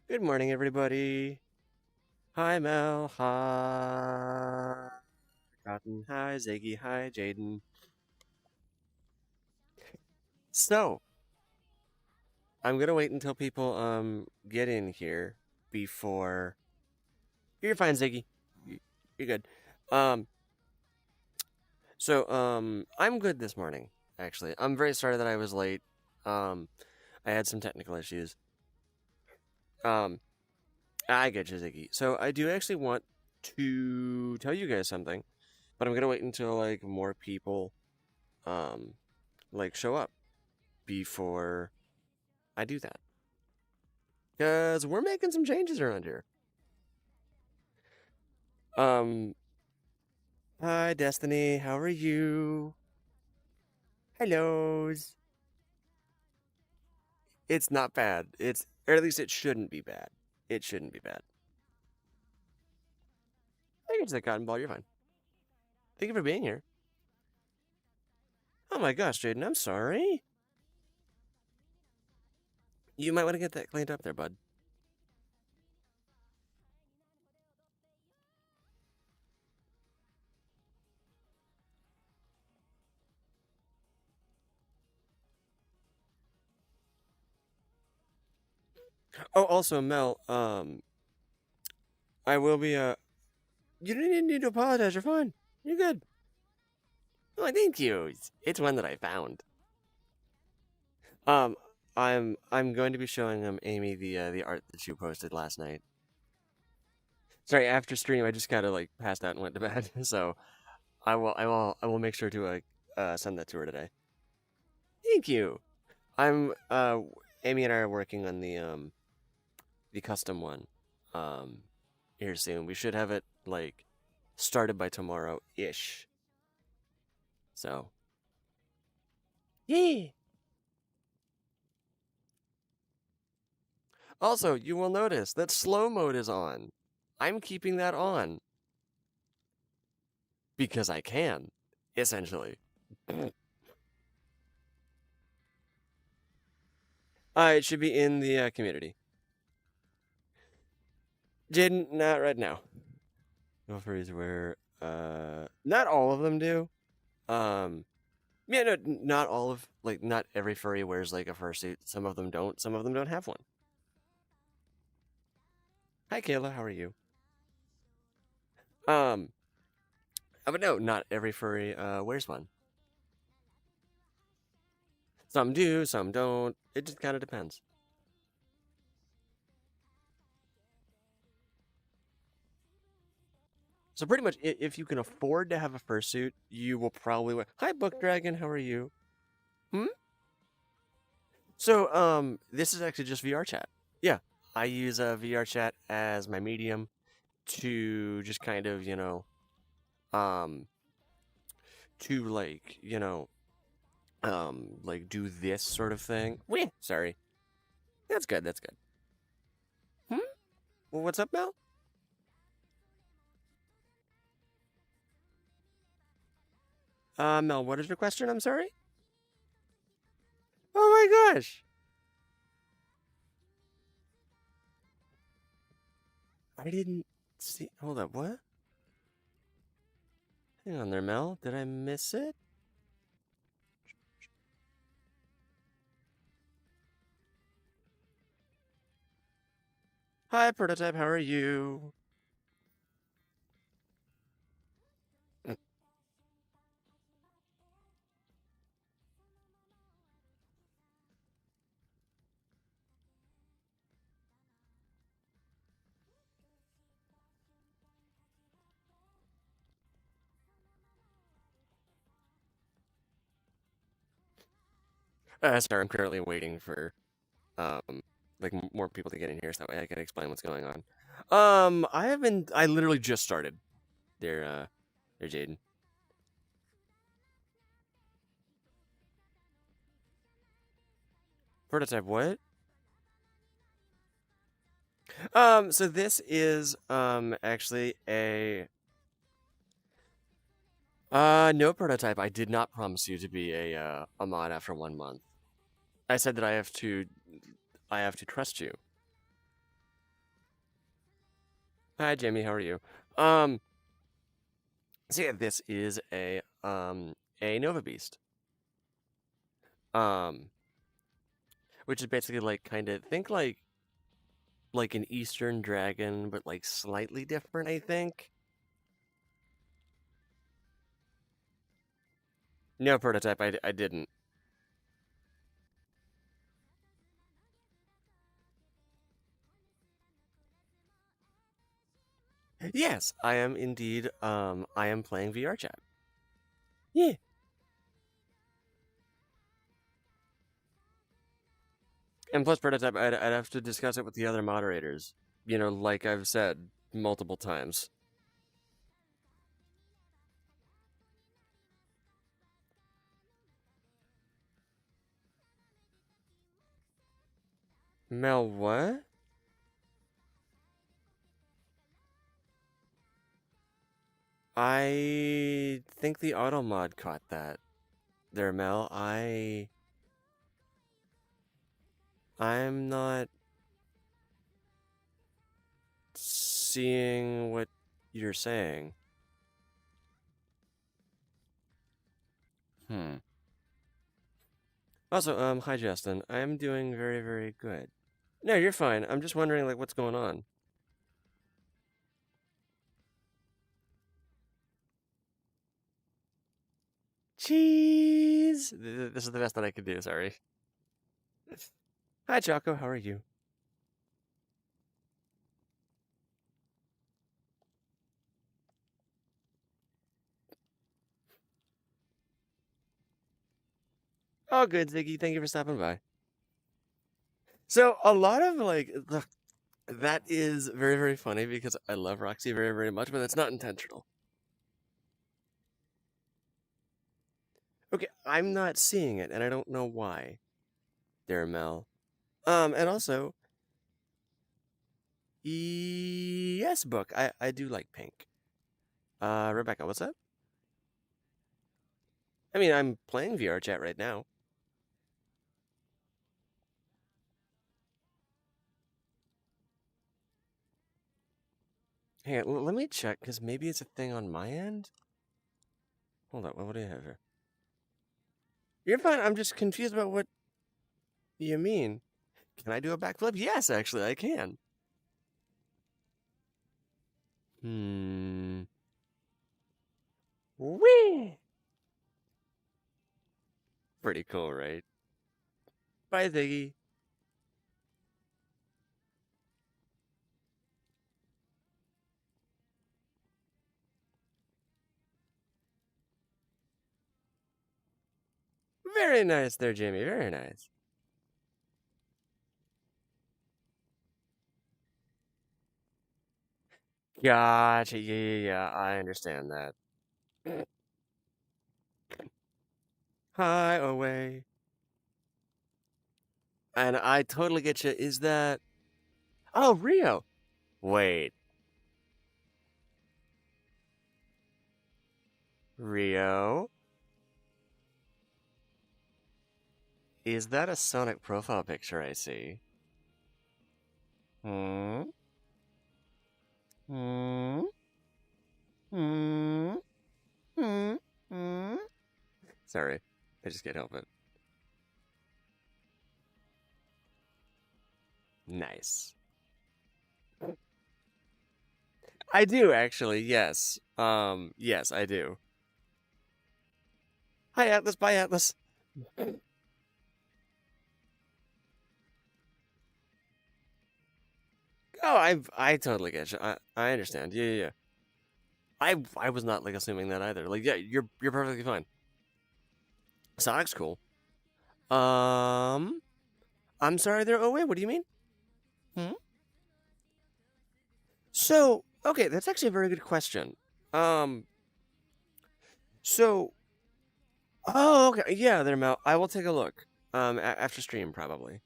Good morning, everybody. Hi, Mel. Hi, Cotton. Hi, Ziggy. Hi, Jaden. So, I'm gonna wait until people get in here before. You're fine, Ziggy. Y- You're good. Um, I'm good this morning. Actually, I'm very sorry that I was late. Um, I had some technical issues. Um, I get you, Ziggy. So I do actually want to tell you guys something, but I'm gonna wait until like more people um like show up before I do that. Cause we're making some changes around here. Um Hi Destiny, how are you? Hellos. It's not bad. It's or at least it shouldn't be bad. It shouldn't be bad. I get that cotton ball, you're fine. Thank you for being here. Oh my gosh, Jaden, I'm sorry. You might want to get that cleaned up there, bud. Oh, also, Mel, I will be you didn't need to apologize, you're fine. You're good. Oh, thank you. It's one that I found. Um, I'm going to be showing Amy the art that you posted last night. Sorry, after stream, I just kind of like passed out and went to bed. So I will make sure to send that to her today. Thank you. I'm Amy and I are working on the custom one um here soon. We should have it like started by tomorrow ish. So yeah. Also, you will notice that slow mode is on. I'm keeping that on because I can, essentially. It should be in the community. Jaden, not right now. No furries where not all of them do. Um, yeah, no, not all of like not every furry wears like a fursuit. Some of them don't. Some of them don't have one. Hi, Kayla. How are you? Um, but no, not every furry wears one. Some do, some don't. It just kind of depends. So pretty much, if you can afford to have a fursuit, you will probably wear. Hi, Book Dragon. How are you? Hmm. So this is actually just VR chat. Yeah, I use a VR chat as my medium to just kind of um to like do this sort of thing. Wait, sorry. That's good. That's good. Hmm. Well, what's up, Mel? Mel, what is your question? I'm sorry. Oh my gosh. I didn't see. Hold up. What? Hang on there, Mel. Did I miss it? Hi, prototype. How are you? Sorry, I'm currently waiting for like more people to get in here so that way I can explain what's going on. I haven't. I literally just started. There, Jaden. Prototype what? So this is actually no prototype. I did not promise you to be a mod after 1 month. I said that I have to trust you. Hi, Jamie. How are you? Um, so yeah, this is a Nova Beast. Um, which is basically like kind of think like an Eastern dragon, but like slightly different, I think. No prototype, I didn't. Yes, I am indeed. I am playing VR chat. Yeah. And plus prototype, I'd have to discuss it with the other moderators. You know, like I've said multiple times. Mel, what? I think the auto mod caught that. There, Mel. I'm not seeing what you're saying. Hmm. Also, hi Justin. I'm doing very, very good. No, you're fine. I'm just wondering like what's going on. Cheese. This is the best that I could do, sorry. Hi Choco, how are you? Oh good, Ziggy. Thank you for stopping by. So, a lot of like that is very, very funny because I love Roxy very, very much, but it's not intentional. Okay, I'm not seeing it, and I don't know why. There, Mel. And also, yes, book. I do like pink. Rebecca, what's up? I mean, I'm playing VR chat right now. Hang on, let me check because maybe it's a thing on my end. Hold on, what do you have here? You're fine. I'm just confused about what you mean. Can I do a backflip? Yes, actually, I can. Hmm. Whee! Pretty cool, right? Bye, Ziggy. Very nice there, Jamie. Very nice. Gotcha. Yeah. I understand that. Hi, away. And I totally get you. Is that. Oh, Rio. Wait. Rio? Is that a Sonic profile picture I see? Hmm? Hmm? Hmm? Hmm? Hmm? Sorry. I just can't help it. Nice. I do actually, yes. Yes, I do. Hi Atlas, bye Atlas. Oh, I totally get you. I understand. Yeah. I was not like assuming that either. Like, yeah, you're perfectly fine. Sonic's cool. Um, I'm sorry there. Oh wait, what do you mean? Hmm? So, okay, that's actually a very good question. Um, so, oh, okay, yeah, there, Mel. I will take a look. After stream probably.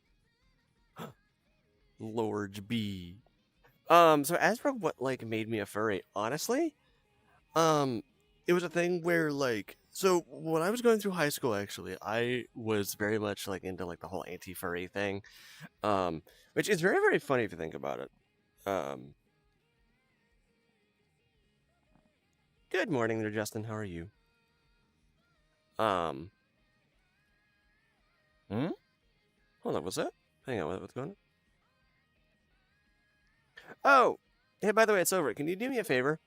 Lord B. So as for what like made me a furry, honestly, um, it was a thing where like so when I was going through high school actually, I was very much like into like the whole anti-furry thing. Which is very, very funny if you think about it. Um Good morning there, Justin. How are you? Um, hmm? Hold on, what's that? Hang on, what's going on? Oh! Hey, by the way, it's over. Can you do me a favor?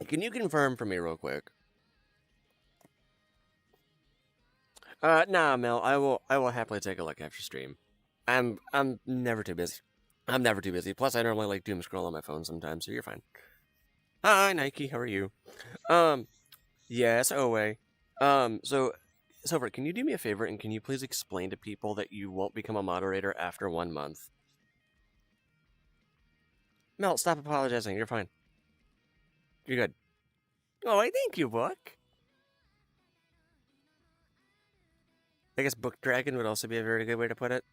Can you confirm for me real quick? Nah, Mel. I will happily take a look after stream. I'm never too busy. I'm never too busy. Plus, I normally like doom scroll on my phone sometimes, so you're fine. Hi, Nike. How are you? Um, yes, Owe. So, Silver, can you do me a favor and can you please explain to people that you won't become a moderator after 1 month? Mel, stop apologizing. You're fine. You're good. Oh, I thank you, Book. I guess Book Dragon would also be a very good way to put it.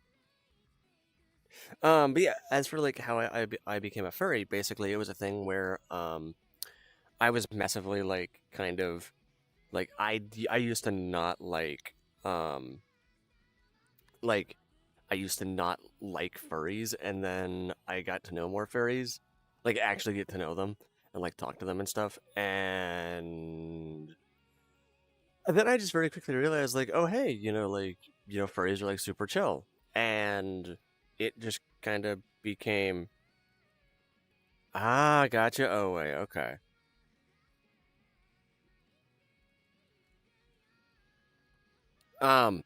But yeah, as for like how I became a furry, basically it was a thing where I was massively like kind of like I used to not like I used to not like furries, and then I got to know more furries, like actually get to know them and like talk to them and stuff, and then I just very quickly realized like, oh hey, furries are like super chill, and it just kind of became gotcha. Oh wait, okay. Um,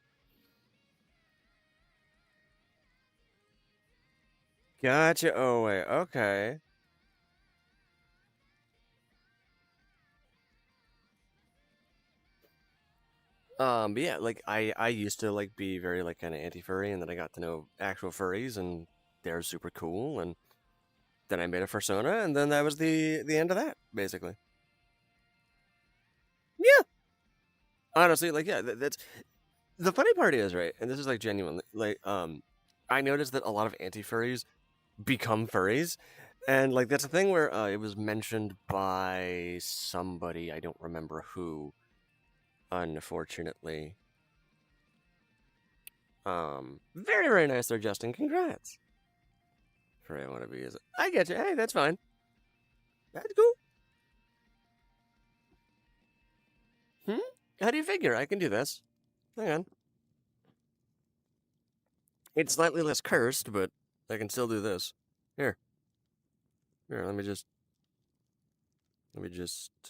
gotcha. Oh wait, okay. But yeah, like I used to like be very like kind of anti-furry, and then I got to know actual furries, and they're super cool, and then I made a persona, and then that was the end of that, basically. Yeah, honestly, like yeah, that's the funny part is right, and this is like genuinely like I noticed that a lot of anti-furries become furries, and like that's a thing where it was mentioned by somebody I don't remember who, unfortunately. Very very nice there, Justin. Congrats. Furry I want to be is I get you. Hey, that's fine. That's cool. Hmm? How do you figure? I can do this. Hang on. It's slightly less cursed, but I can still do this. Here. Here, let me just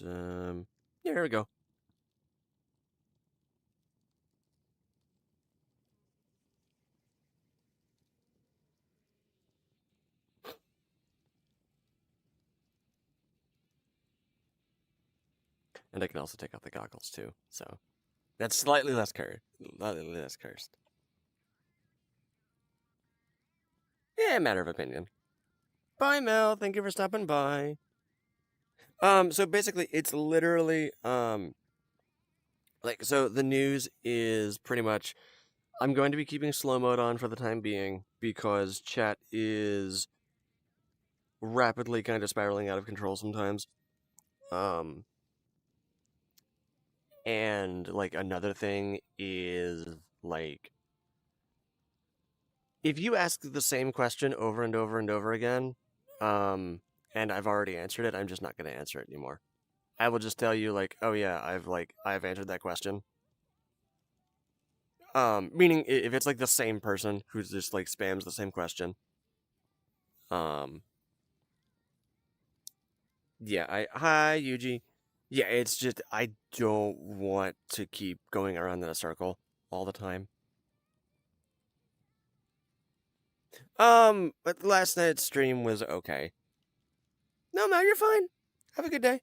yeah, here we go. And I can also take out the goggles too. So that's slightly less cursed. Yeah, matter of opinion. Bye, Mel. Thank you for stopping by. So basically it's literally like so the news is pretty much I'm going to be keeping slow mode on for the time being because chat is rapidly kind of spiraling out of control sometimes. Um, and like another thing is like if you ask the same question over and over and over again, and I've already answered it, I'm just not going to answer it anymore. I will just tell you like, oh yeah, I've answered that question. Meaning if it's like the same person who just like spams the same question. Um, yeah, hi Yuji. Yeah, it's just I don't want to keep going around in a circle all the time. But last night's stream was okay. No, no, you're fine. Have a good day.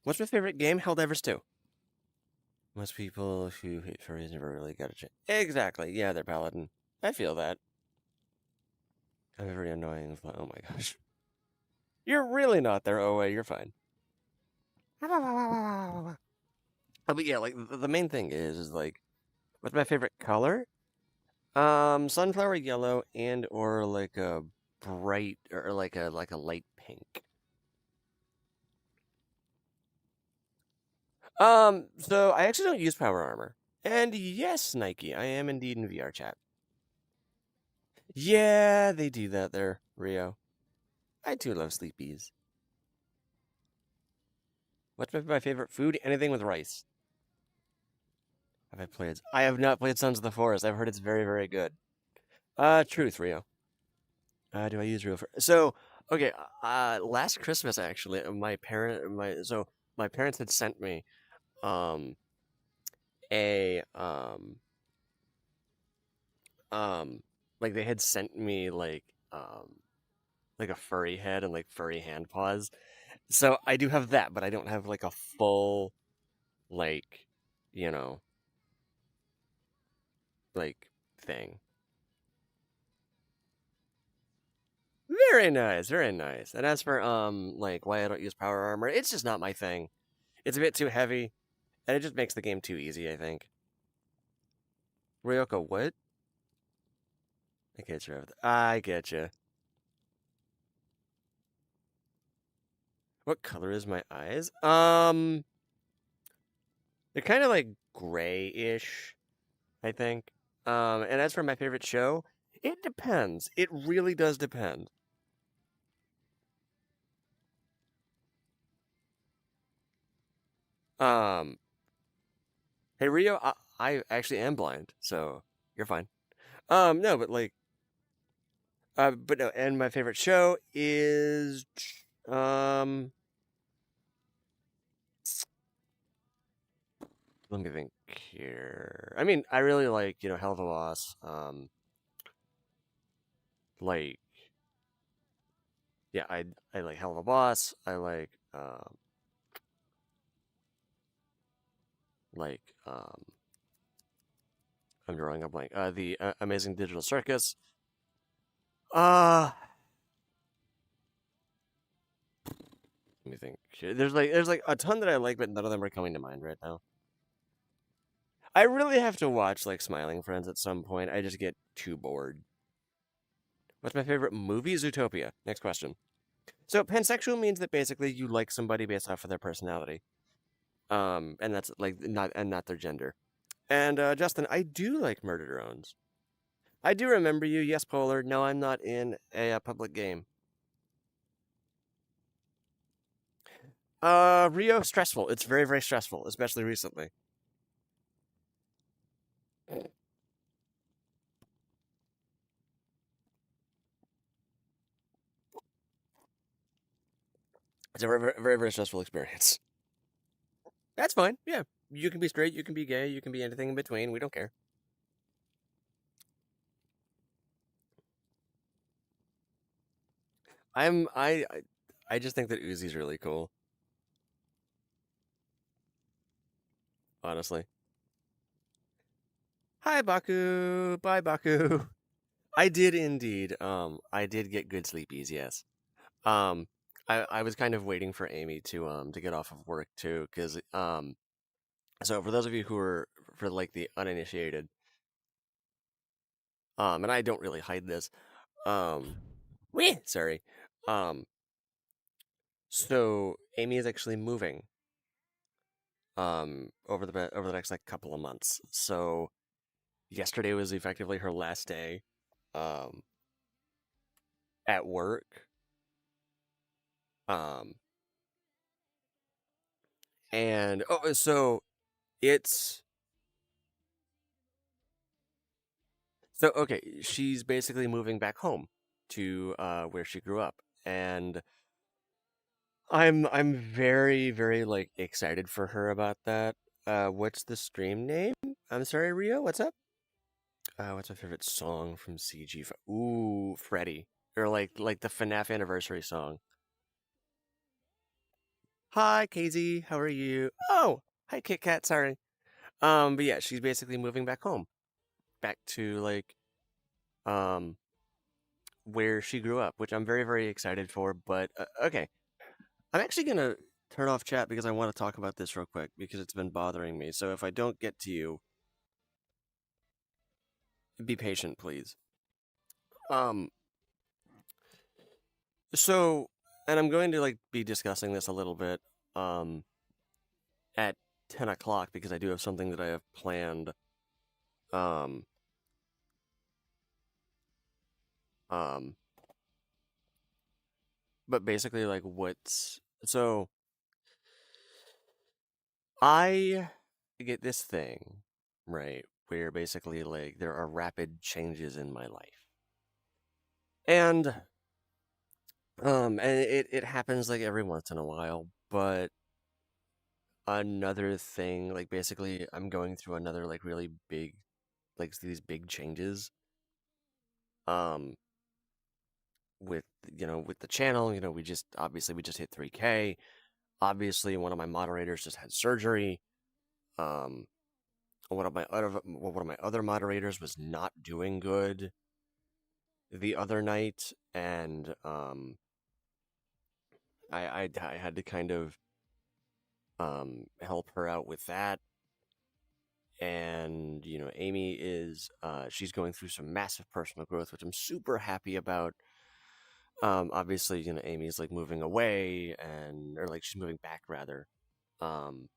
What's my favorite game? Helldivers 2. Most people who hate furries never really got a chance. Exactly. Yeah, they're paladin. I feel that. I'm very annoying. Oh my gosh. You're really not there, Owe. You're fine. Oh, but yeah, like the main thing is like, what's my favorite color? Sunflower yellow and or like a bright or like a light pink. So I actually don't use power armor. And yes, Nike, I am indeed in VR chat. Yeah, they do that there, Rio. I too love sleepies. What's my favorite food? Anything with rice. Have I played? I have not played Sons of the Forest. I've heard it's very, very good. Truth, Rio. Do I use Rio for? So, okay. Last Christmas actually, my parents had sent me um a um like they had sent me like a furry head and like furry hand paws. So I do have that, but I don't have like a full like you know like thing. Very nice, very nice. And as for like why I don't use power armor, it's just not my thing. It's a bit too heavy, and it just makes the game too easy, I think. Ryoko, what? I get you. I get you. What color is my eyes? They're kind of like grayish, I think. And as for my favorite show, it depends. It really does depend. Um, hey Rio, I actually am blind, so you're fine. No, but like, but no, and my favorite show is, um, let me think here. I mean, I really like, Hell of a Boss. Like, yeah, I like Hell of a Boss. I like, I'm drawing a blank. The Amazing Digital Circus. Uh, Let me think. There's like a ton that I like, but none of them are coming to mind right now. I really have to watch like Smiling Friends at some point. I just get too bored. What's my favorite movie? Zootopia. Next question. So pansexual means that basically you like somebody based off of their personality. And that's like not their gender. And Justin, I do like Murder Drones. I do remember you. Yes, Polar. No, I'm not in a public game. Rio, stressful. It's very, very stressful, especially recently. It's a very, very, very, very stressful experience. That's fine. Yeah, you can be straight, you can be gay, you can be anything in between. We don't care. I'm I just think that Uzi's really cool, honestly. Hi, Baku. Bye, Baku. I did indeed. I did get good sleepies. Yes. Um, I was kind of waiting for Amy to get off of work too, because so for those of you who are for like the uninitiated, and I don't really hide this, um, sorry, um, so Amy is actually moving, over the next like couple of months. So yesterday was effectively her last day, um, at work, um, and so it's so okay. She's basically moving back home to where she grew up, and I'm very very like excited for her about that. What's the stream name? I'm sorry, Rio. What's up? What's my favorite song from CG? Ooh, Freddy, or like the FNAF anniversary song. Hi, KZ. How are you? Oh, hi, Kit Kat. Sorry. But yeah, she's basically moving back home, back to like um where she grew up, which I'm very very excited for. But okay, I'm actually gonna turn off chat because I want to talk about this real quick because it's been bothering me. So if I don't get to you, be patient, please. Um, so, and I'm going to like be discussing this a little bit um at 10 o'clock because I do have something that I have planned um Um, but basically, like, what's so I get this thing, right, where basically, like, there are rapid changes in my life. And it happens like every once in a while, but another thing, like basically I'm going through another like really big like these big changes um with with the channel. We just obviously we just hit 3K. Obviously one of my moderators just had surgery. Um one of my other moderators was not doing good the other night, and I had to kind of help her out with that. And Amy is she's going through some massive personal growth, which I'm super happy about. Obviously, Amy's like moving away, and or like she's moving back rather. um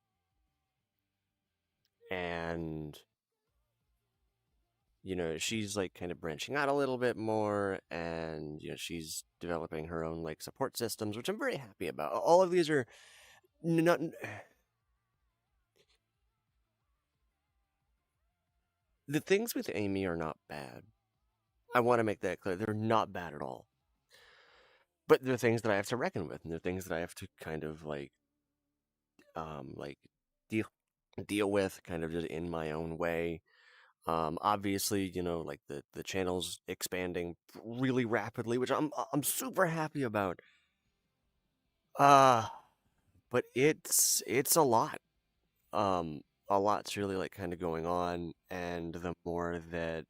and she's like kind of branching out a little bit more, and she's developing her own like support systems, which I'm very happy about. All of these are not the things with Amy are not bad. I want to make that clear. They're not bad at all. But they're things that I have to reckon with, and they're things that I have to kind of like deal deal with, kind of just in my own way. Obviously, like the channel's expanding really rapidly, which I'm super happy about. Uh, but it's a lot. A lot's really like kind of going on, and the more that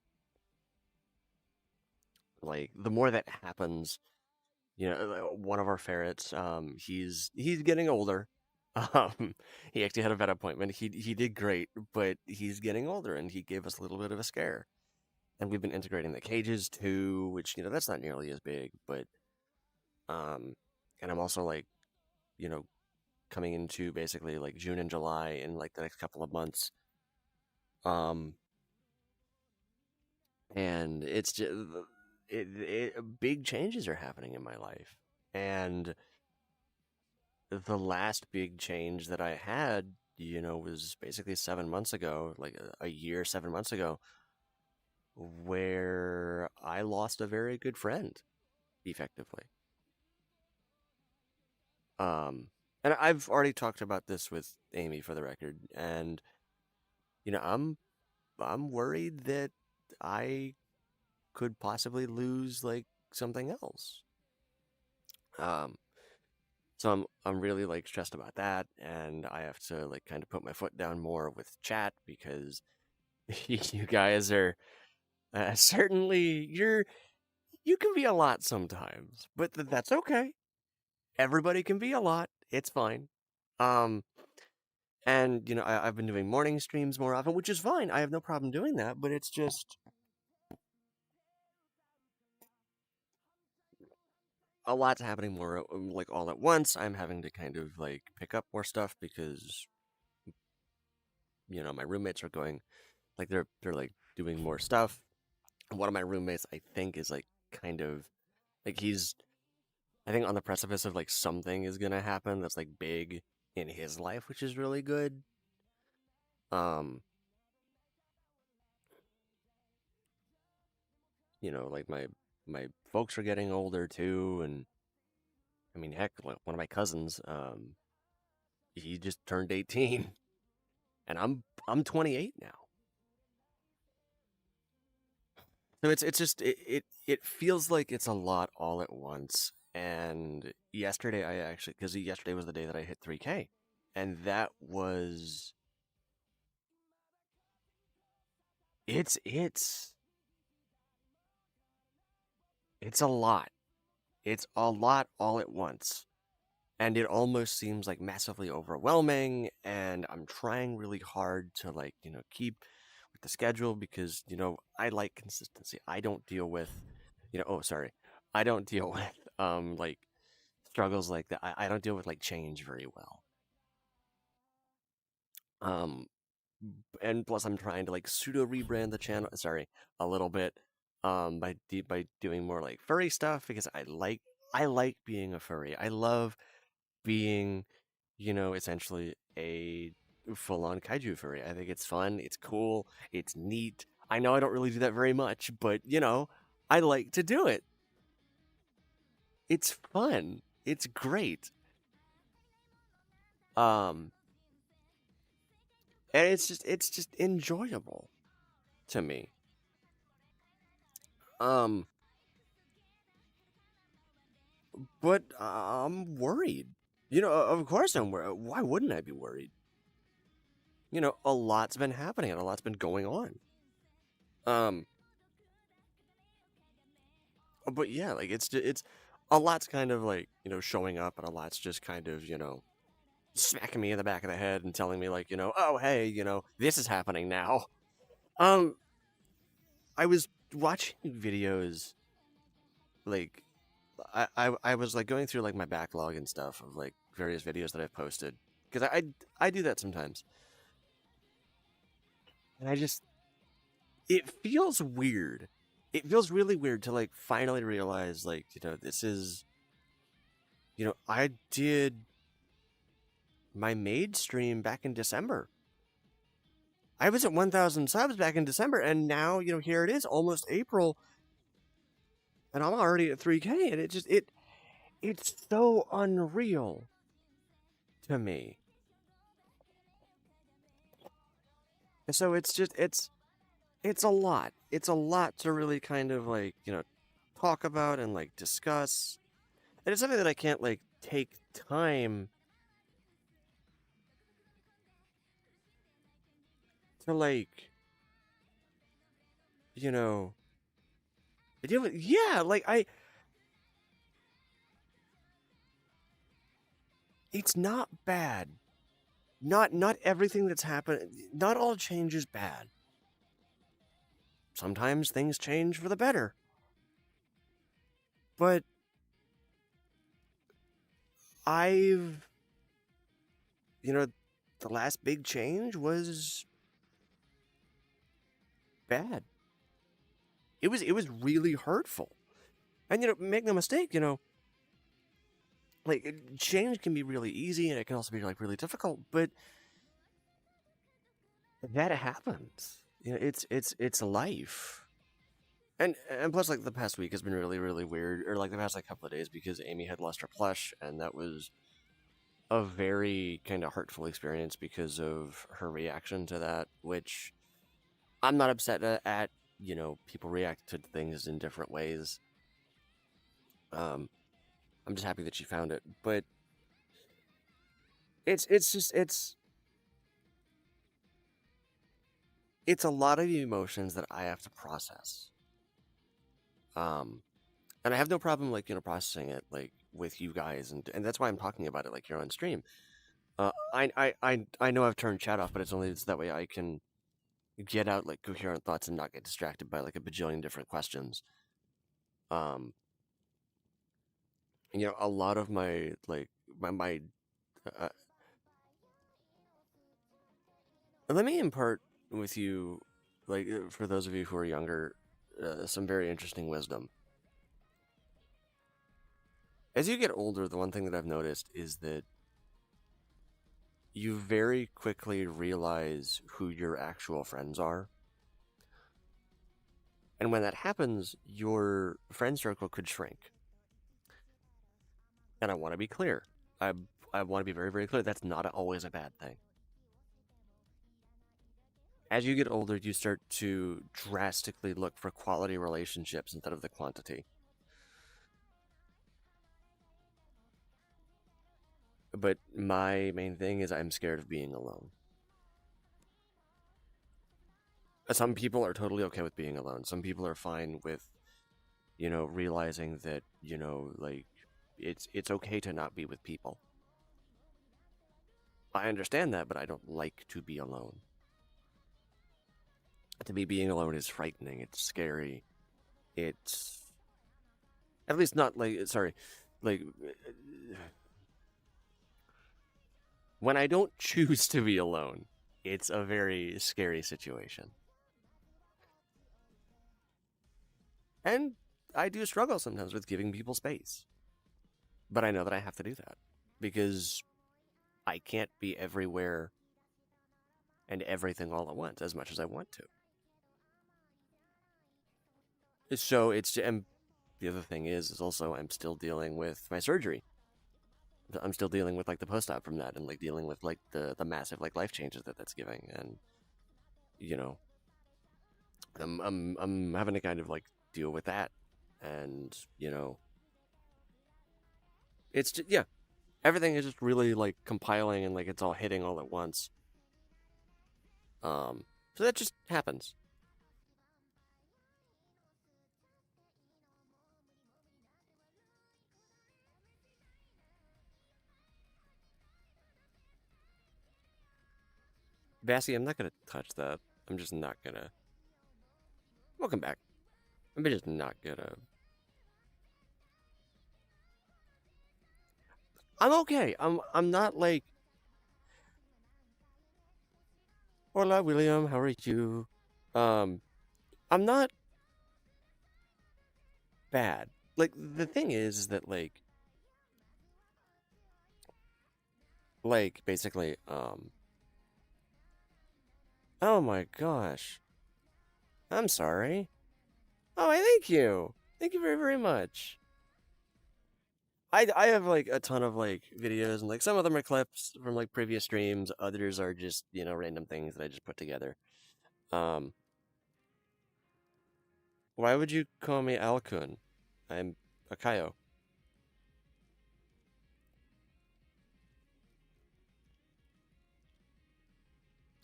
happens, one of our ferrets, he's getting older. Um, he actually had a vet appointment. He did great, but he's getting older, and he gave us a little bit of a scare. And we've been integrating the cages too, which that's not nearly as big, but um, and I'm also like you know coming into basically like June and July in like the next couple of months. Um, and it's just big changes are happening in my life, and the last big change that I had, was basically 7 months ago, like a year, 7 months ago, where I lost a very good friend, effectively. Um, and I've already talked about this with Amy for the record, and I'm worried that I could possibly lose like something else. Um, so I'm really like stressed about that, and I have to like kind of put my foot down more with chat because you guys are certainly you can be a lot sometimes, but that's okay. Everybody can be a lot. It's fine. Um, and I've been doing morning streams more often, which is fine. I have no problem doing that, but it's just a lot's happening more like all at once. I'm having to kind of like pick up more stuff because my roommates are going like they're like doing more stuff. One of my roommates, I think, is like kind of like he's I think on the precipice of like something is gonna happen that's like big in his life, which is really good. Um, like my folks are getting older too, and I mean, heck, one of my cousins, he just turned 18, and I'm 28 now. So it's just it feels like it's a lot all at once. And yesterday I actually because yesterday was the day that I hit 3K, and that was it's it's a lot. It's a lot all at once. And it almost seems like massively overwhelming, and I'm trying really hard to like keep with the schedule because I like consistency. I don't deal with oh sorry, I don't deal with like struggles like that. I don't deal with like change very well. um and plus I'm trying to like pseudo rebrand the channel, sorry, a little bit. by doing more like furry stuff because I like being a furry. I love being, essentially a full-on kaiju furry. I think it's fun, it's cool, it's neat. I know I don't really do that very much, but I like to do it. It's fun. It's great. Um, and it's just enjoyable to me. Um, but I'm worried. Of course I'm worried. Why wouldn't I be worried? A lot's been happening and a lot's been going on. Um, but yeah, like it's a lot's kind of like, showing up and a lot's just kind of, smacking me in the back of the head and telling me like, oh, hey, this is happening now. Um, I was watching videos like I was like going through like my backlog and stuff of like various videos that I've posted because I do that sometimes. And it feels weird. It feels really weird to like finally realize like, this is, I did my maid stream back in December. I was at 1,000 subs back in December, and now, here it is, almost April, and I'm already at 3K, and it's so unreal to me. And so it's a lot. It's a lot to really kind of like, talk about and like discuss. And it's something that I can't like take time to like, you know, deal with. Yeah, like it's not bad. Not everything that's happened. Not all change is bad. Sometimes things change for the better. But I've, the last big change was bad. It was really hurtful. And make no mistake, like change can be really easy and it can also be like really difficult, but that happens. It's life. And plus like the past week has been really, really weird, or like the past like couple of days because Amy had lost her plush, and that was a very kind of hurtful experience because of her reaction to that, which I'm not upset at. People react to things in different ways. Um, I'm just happy that she found it, but it's a lot of emotions that I have to process. Um, and I have no problem like processing it like with you guys, and that's why I'm talking about it like here on stream. I know I've turned chat off, but it's only so that way I can get out like coherent thoughts and not get distracted by like a bajillion different questions. Um, a lot of my like my uh, let me impart with you, like for those of you who are younger, some very interesting wisdom. As you get older, the one thing that I've noticed is that you very quickly realize who your actual friends are. And when that happens, your friend circle could shrink. And I want to be clear. I want to be very, very clear. That's not always a bad thing. As you get older, you start to drastically look for quality relationships instead of the quantity. But my main thing is I'm scared of being alone. Some people are totally okay with being alone. Some people are fine with, realizing that, like it's okay to not be with people. I understand that, but I don't like to be alone. To me, being alone is frightening. It's scary. It's at least not like like when I don't choose to be alone, it's a very scary situation. And I do struggle sometimes with giving people space. But I know that I have to do that because I can't be everywhere and everything all at once as much as I want to. So and the other thing is also I'm still dealing with my surgery. I'm still dealing with like the post-op from that and like dealing with like the massive like life changes that's giving. And you know, I'm having to kind of like deal with that. And it's just, yeah, everything is just really like compiling and like it's all hitting all at once. So that just happens. Bassy, I'm not gonna touch that. I'm just not gonna. Welcome back. I'm just not gonna. I'm okay. I'm not like. Hola, William. How are you? Um, I'm not bad. Like the thing is that basically Oh my gosh. I'm sorry. Oh, I thank you. Thank you very very much. I have like a ton of like videos and like some of them are clips from like previous streams. Others are just random things that I just put together. Um, why would you call me Akio-kun? I'm Akio.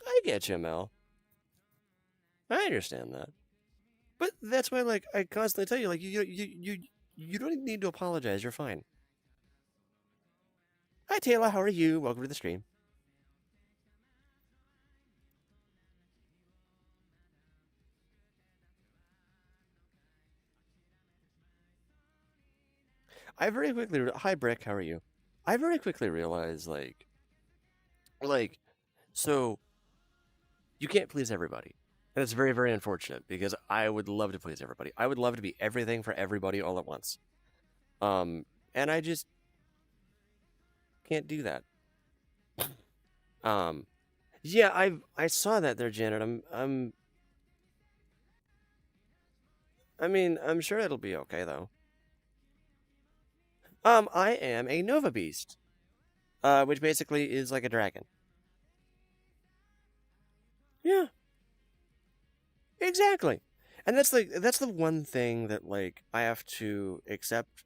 I get you, Mel. I understand that. But that's why, like, I constantly tell you, like, you don't need to apologize. You're fine. Hi, Taylor. How are you? Welcome to the stream. I very quickly. Hi, Brick. How are you? I very quickly realized, so you can't please everybody. And it's very, very unfortunate because I would love to please everybody. I would love to be everything for everybody all at once. Um, and I just can't do that. Um, yeah, I saw that there, Janet. I mean, I'm sure it'll be okay though. I am a Nova Beast, which basically is like a dragon. Yeah, exactly. And that's the one thing that like I have to accept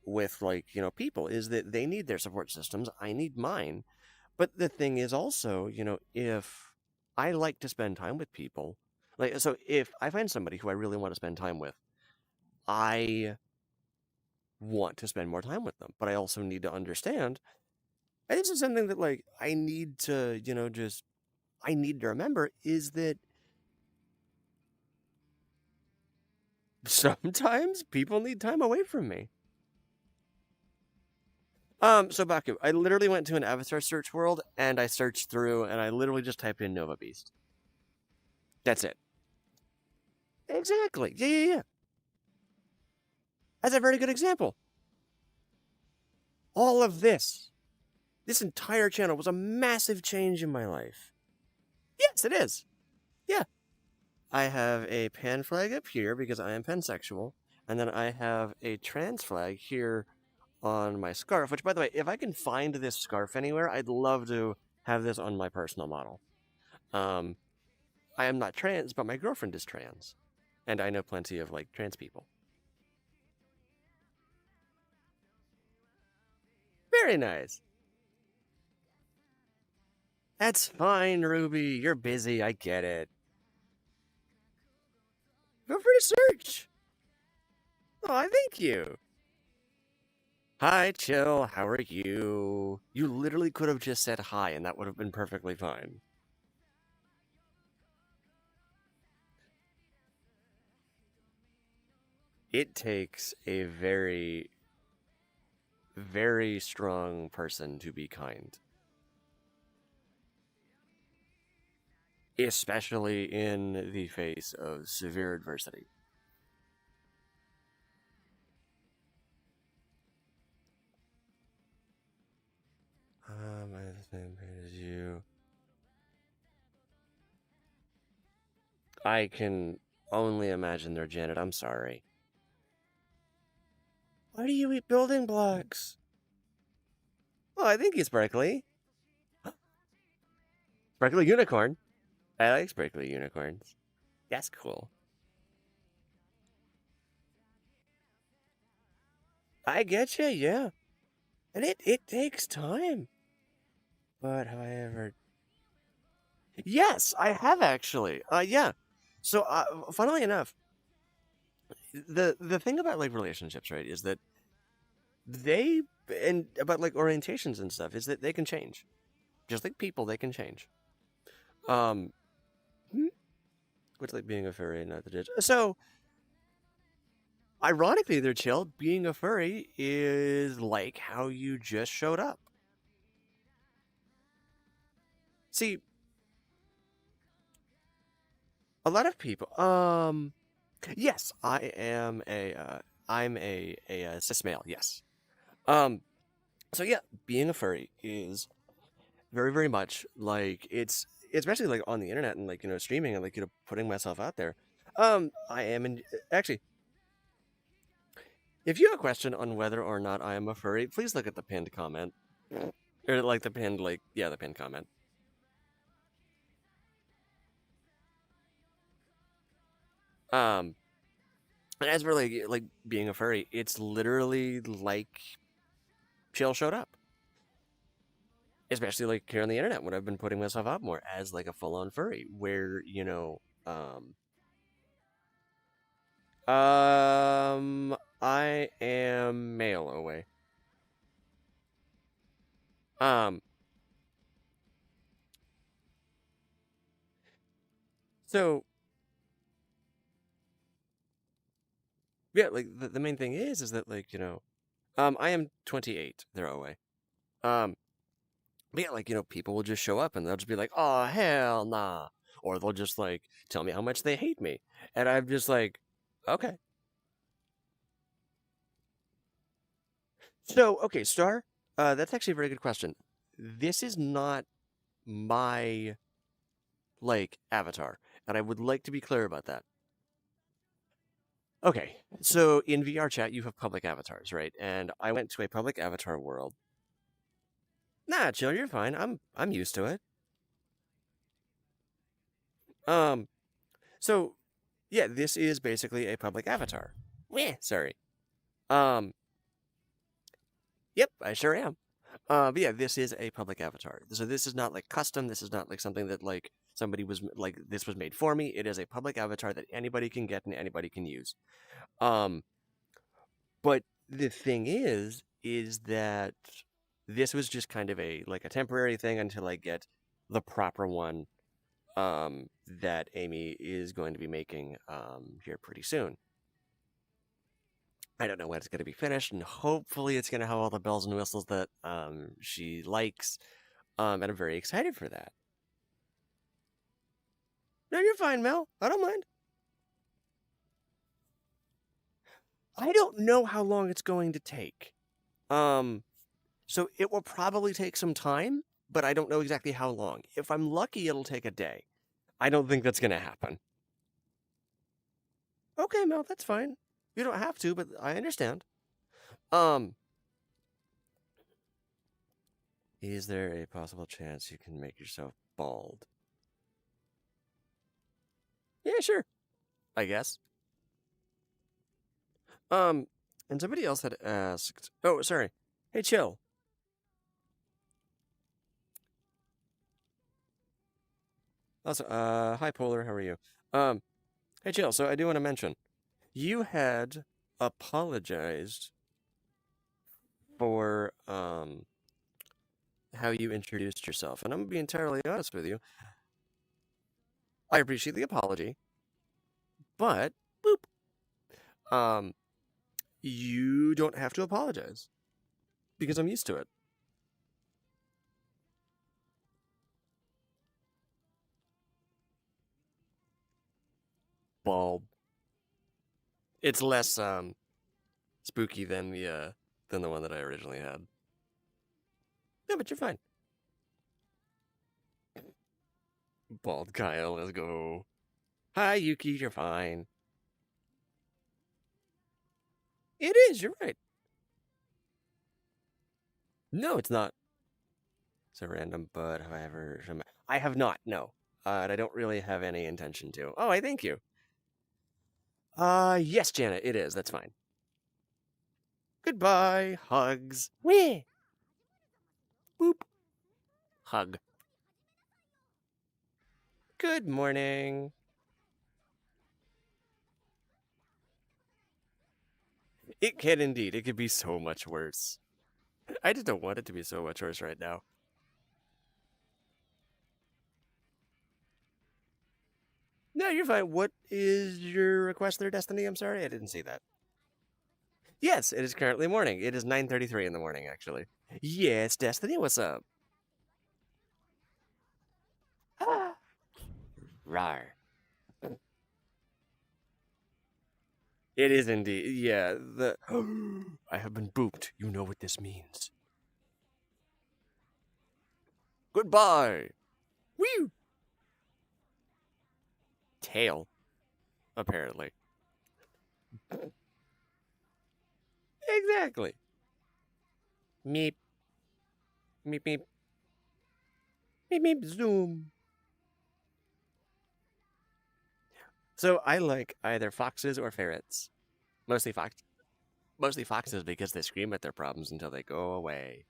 with like, people is that they need their support systems. I need mine. But the thing is also, if I like to spend time with people, like so if I find somebody who I really want to spend time with, I want to spend more time with them. But I also need to understand, and this is something that like I need to, just I need to remember is that sometimes people need time away from me. So Baku, I literally went to an avatar search world and I searched through and I literally just typed in Nova Beast. That's it. Exactly. Yeah, yeah, yeah. That's a very good example. All of this entire channel was a massive change in my life. Yes, it is. Yeah. I have a pan flag up here because I am pansexual, and then I have a trans flag here on my scarf, which, by the way, if I can find this scarf anywhere, I'd love to have this on my personal model. Um, I am not trans, but my girlfriend is trans, and I know plenty of like trans people. Very nice. That's fine, Ruby. You're busy. I get it. Feel free to search. Oh, I thank you. Hi, Chill. How are you? You literally could have just said hi, and that would have been perfectly fine. It takes a very, very strong person to be kind, especially in the face of severe adversity. I have the same page as you. I can only imagine they're Janet. I'm sorry. Why do you eat building blocks? Oh, I think he's sparkly. Sparkly unicorn. I like sparkly unicorns. That's cool. I get you, yeah. And it takes time. But have I ever... Yes, I have actually. Yeah. So, funnily enough, the thing about like relationships, right, is that they and about like orientations and stuff is that they can change. Just like people, they can change. Um, what's like being a furry, not the ditch. So, ironically, they're chill. Being a furry is like how you just showed up. See, a lot of people. Yes, I'm a cis male. Yes. Um. So yeah, being a furry is very, very much like it's especially like on the internet and like streaming and like putting myself out there. I am in actually. If you have a question on whether or not I am a furry, please look at the pinned comment or like the pinned the pinned comment. Um, and as for like being a furry, it's literally like Chill showed up. Especially like here on the internet when I've been putting myself out more as like a full-on furry, where I am male away. Um, so yeah, like the main thing is that like I am 28. They're away. Um, but yeah, like people will just show up and they'll just be like, "Oh hell nah," or they'll just like tell me how much they hate me, and I'm just like, okay. So okay, Star, that's actually a very good question. This is not my like avatar, and I would like to be clear about that. Okay, so in VR chat you have public avatars, right? And I went to a public avatar world. Nah, chill, you're fine. I'm used to it. Um, so yeah, this is basically a public avatar. Meh, sorry. Um, yep, I sure am. But yeah, this is a public avatar. So this is not like custom. This is not like something that like somebody was like this was made for me. It is a public avatar that anybody can get and anybody can use. Um, but the thing is that this was just kind of a like a temporary thing until I get the proper one that Amy is going to be making here pretty soon. I don't know when it's going to be finished, and hopefully it's going to have all the bells and whistles that she likes. And I'm very excited for that. No, you're fine, Mel. I don't mind. I don't know how long it's going to take. So it will probably take some time, but I don't know exactly how long. If I'm lucky, it'll take a day. I don't think that's going to happen. Okay, Mel, that's fine. You don't have to, but I understand. Um, is there a possible chance you can make yourself bald? Yeah, sure. I guess. And somebody else had asked. Oh, sorry. Hey, chill. Also, hi Polar, how are you? Um, hey chill. So I do want to mention, you had apologized for how you introduced yourself, and I'm gonna be entirely honest with you. I appreciate the apology, but boop. Um, you don't have to apologize because I'm used to it. Bald. It's less spooky than the one that I originally had. No, but you're fine. Bald Kyle, let's go. Hi, Yuki, you're fine. It is, you're right. No, it's not. It's a random, but however, I have not, no. And I don't really have any intention to. Oh, I thank you. Yes, Janet, it is. That's fine. Goodbye. Hugs. Wee. Boop. Hug. Good morning. It can indeed. It could be so much worse. I just don't want it to be so much worse right now. No, you're fine. What is your request there, Destiny? I'm sorry, I didn't see that. Yes, it is currently morning. It is 9:33 in the morning, actually. Yes, Destiny, what's up? Rar. It is indeed. Yeah, the I have been booped. You know what this means. Goodbye. Woo. Tail, apparently. Exactly. Meep. Meep meep. Meep meep zoom. So I like either foxes or ferrets. Mostly foxes because they scream at their problems until they go away.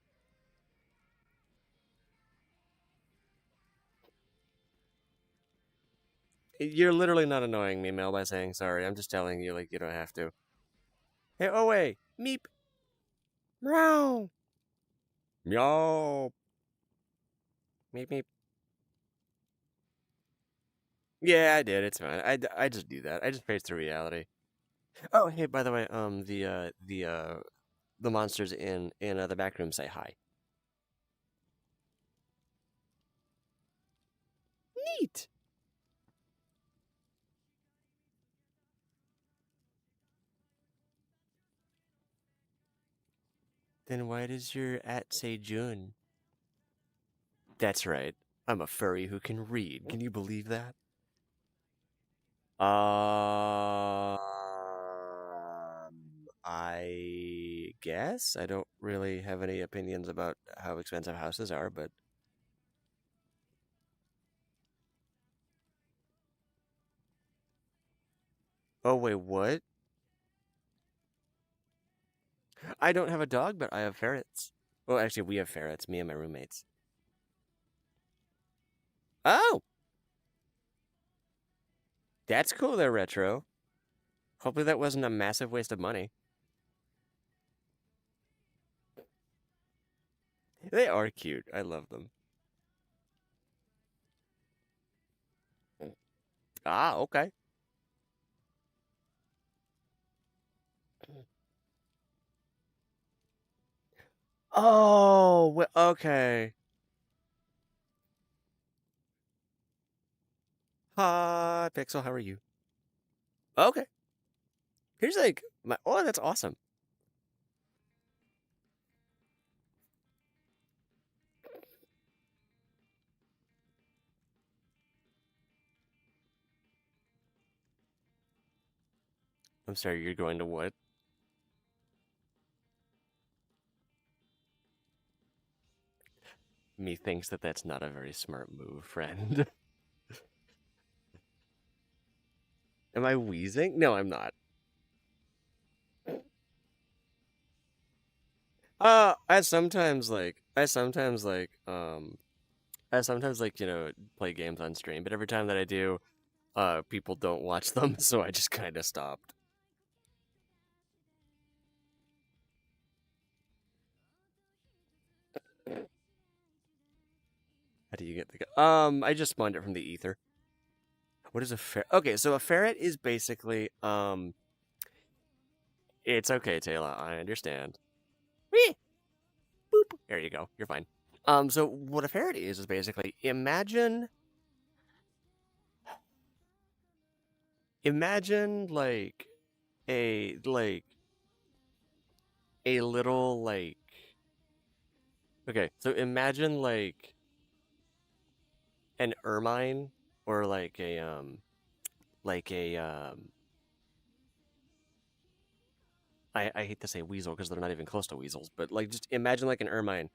You're literally not annoying me, Mel, by saying sorry. I'm just telling you, like, you don't have to. Hey, away. Meep. Meow. Meow. Meep meep. Yeah, I did. It's fine. I just do that. I just face through reality. Oh, hey, by the way, the monsters in the back room say hi. Neat. Then why does your at say June? That's right. I'm a furry who can read. Can you believe that? I guess I don't really have any opinions about how expensive houses are, but oh wait, what? I don't have a dog, but I have ferrets. Well, actually, we have ferrets, me and my roommates. Oh, that's cool there, Retro. Hopefully that wasn't a massive waste of money. They are cute. I love them. Ah, okay. Oh, okay. Hi, Pixel. How are you? Okay. Here's like my. Oh, that's awesome. I'm sorry. You're going to what? Methinks that that's not a very smart move, friend. Am I wheezing? No, I'm not. I sometimes like, I sometimes like, play games on stream, but every time that I do, people don't watch them, so I just kind of stopped. How do you get the? I just spawned it from the ether. What is a ferret? Okay, so a ferret is basically, it's okay, Taylor. I understand. Whee! Boop. There you go. You're fine. So what a ferret is basically imagine like a little okay, so imagine an ermine or like a I hate to say weasel because they're not even close to weasels, but like just imagine like an ermine.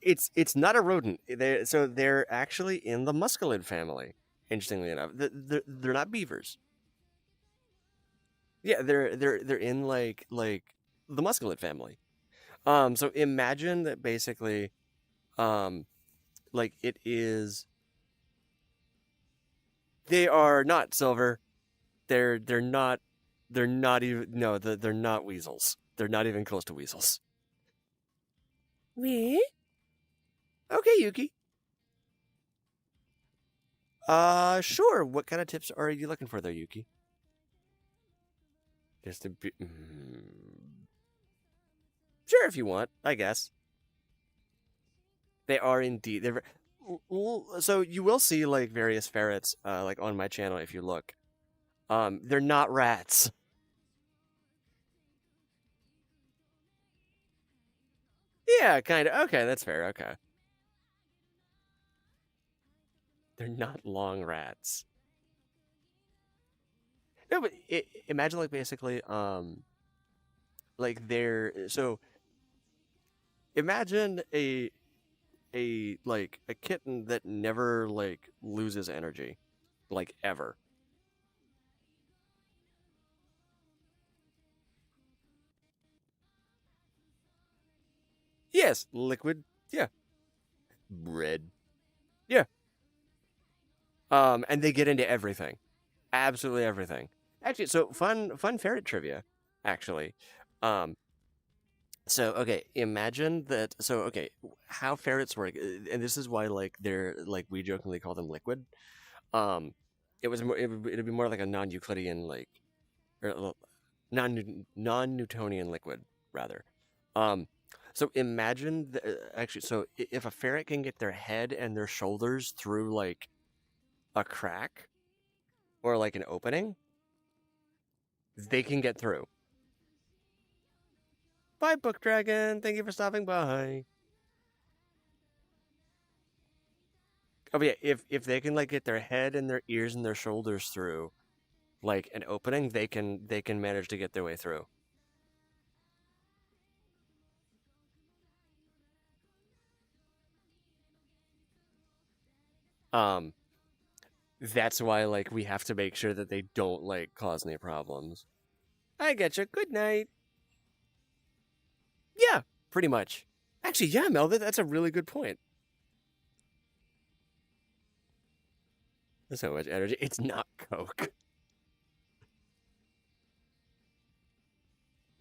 It's not a rodent. They're actually in the muscalid family. Interestingly enough, they're not beavers. Yeah, they're in like the muscalid family. So imagine that basically, um, like it is. They are not silver. They're not. They're not even. No, they're not weasels. They're not even close to weasels. Me? Okay, Yuki. Sure. What kind of tips are you looking for there, Yuki? Just to be. Sure, if you want, I guess. They are indeed. So you will see like various ferrets, like on my channel if you look. They're not rats. Yeah, kind of. Okay, that's fair. Okay. They're not long rats. No, but imagine like basically, like they're so imagine a like a kitten that never like loses energy, like ever. Yes, liquid. Yeah, red. Yeah. And they get into everything, absolutely everything. Actually, so fun ferret trivia. Actually, um, so okay, imagine that. So okay, how ferrets work, and this is why like they're like we jokingly call them liquid. Um, it'd be more like a non-Euclidean like or non-Newtonian liquid rather. Um, so imagine actually. So if a ferret can get their head and their shoulders through like a crack or like an opening, they can get through. Bye, Book Dragon. Thank you for stopping by. Oh yeah, if they can like get their head and their ears and their shoulders through like an opening, they can manage to get their way through. Um, that's why like we have to make sure that they don't like cause any problems. I get you. Good night. Yeah, pretty much. Actually, yeah, Mel, that's a really good point. There's so much energy. It's not Coke.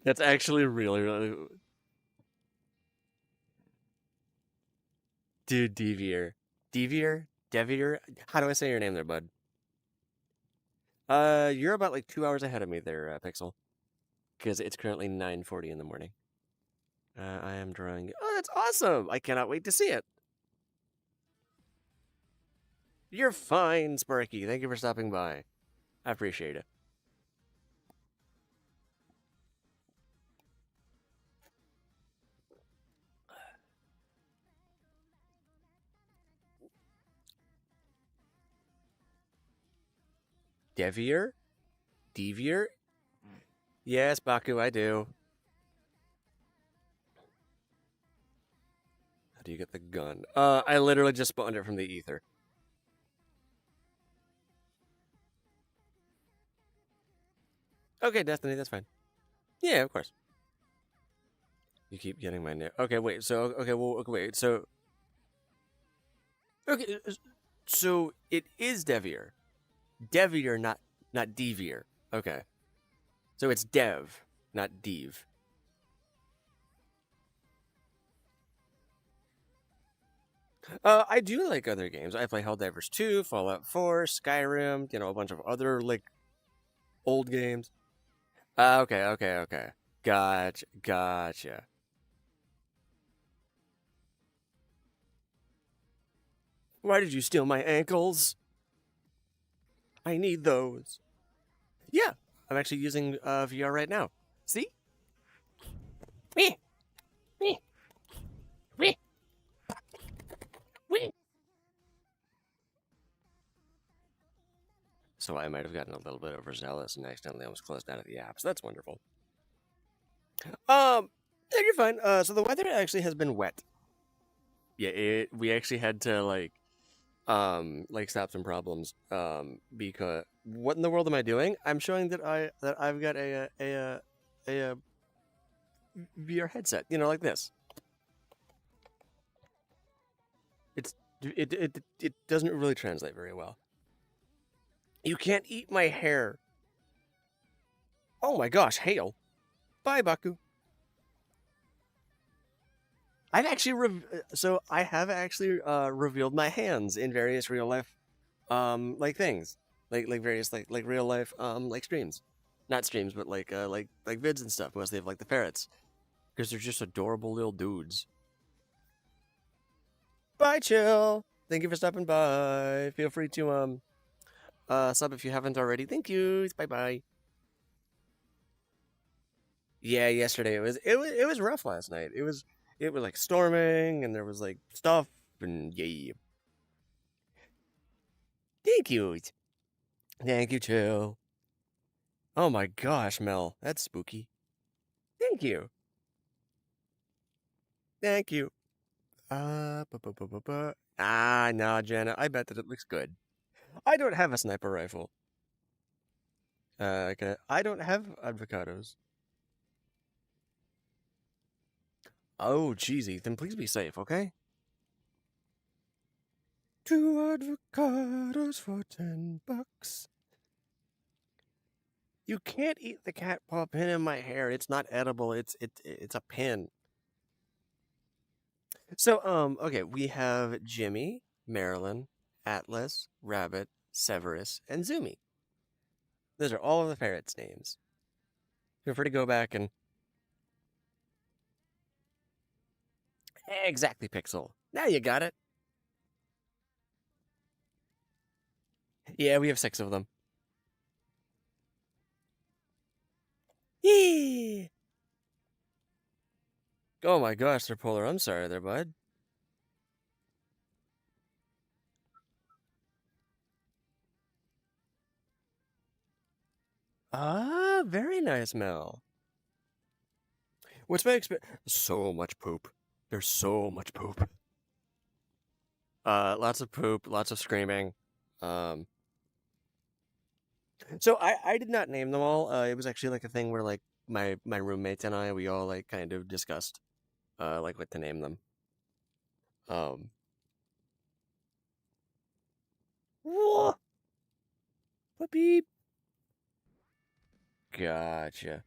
That's actually really, really. Dude, Devier. Devier? How do I say your name there, bud? You're about like 2 hours ahead of me there, Pixel. Because it's currently 9:40 in the morning. I am drawing. Oh, that's awesome! I cannot wait to see it. You're fine, Sparky. Thank you for stopping by. I appreciate it. Devier? Devier? Yes, Baku, I do. How do you get the gun? I literally just spawned it from the ether. Okay, Destiny, that's fine. Yeah, of course. You keep getting my name. Okay, wait. So okay, well, okay, wait. So okay, so it is Devier. Devier, not Devier. Okay, so it's Dev, not Dev. I do like other games. I play Helldivers 2, Fallout 4, Skyrim. A bunch of other like old games. Okay, okay, okay. Gotcha. Why did you steal my ankles? I need those. Yeah, I'm actually using VR right now. See? Me, me, me, me. so I might have gotten a little bit overzealous and accidentally almost closed down the app. So that's wonderful. Yeah, you're fine. So the weather actually has been wet. Yeah, we actually had to like stop some problems. Because what in the world am I doing? I'm showing that I've got a VR headset. You know, like this. It doesn't really translate very well. You can't eat my hair. Oh my gosh, hail. Bye, Baku. I've actually so I have actually revealed my hands in various real life like things. Like various like real life like streams. Not streams, but like vids and stuff, mostly of like the ferrets. Because they're just adorable little dudes. Bye, chill. Thank you for stopping by. Feel free to sub if you haven't already. Thank you. Bye bye. Yeah, yesterday it was rough last night. It was like storming and there was like stuff and yeah. Thank you. Thank you, chill. Oh my gosh, Mel, that's spooky. Thank you. Thank you. No, Jana, I bet that it looks good. I don't have a sniper rifle. Okay. I don't have avocados. Oh, cheesy. Then please be safe, okay? 2 avocados for $10. You can't eat the cat paw pin in my hair. It's not edible. It's a pin. So okay, we have Jimmy, Marilyn, Atlas, Rabbit, Severus, and Zumi. Those are all of the ferrets' names. Feel free to go back and exactly Pixel. Now you got it. Yeah, we have 6 of them. Yee! Oh my gosh, they're polar. I'm sorry there, bud. Ah, very nice, Mel. What's my experience? So much poop. There's so much poop. Lots of poop, lots of screaming. Um, so I did not name them all. It was actually like a thing where like my roommates and we all like kind of discussed like what to name them. Um, whoa, beep. Gotcha.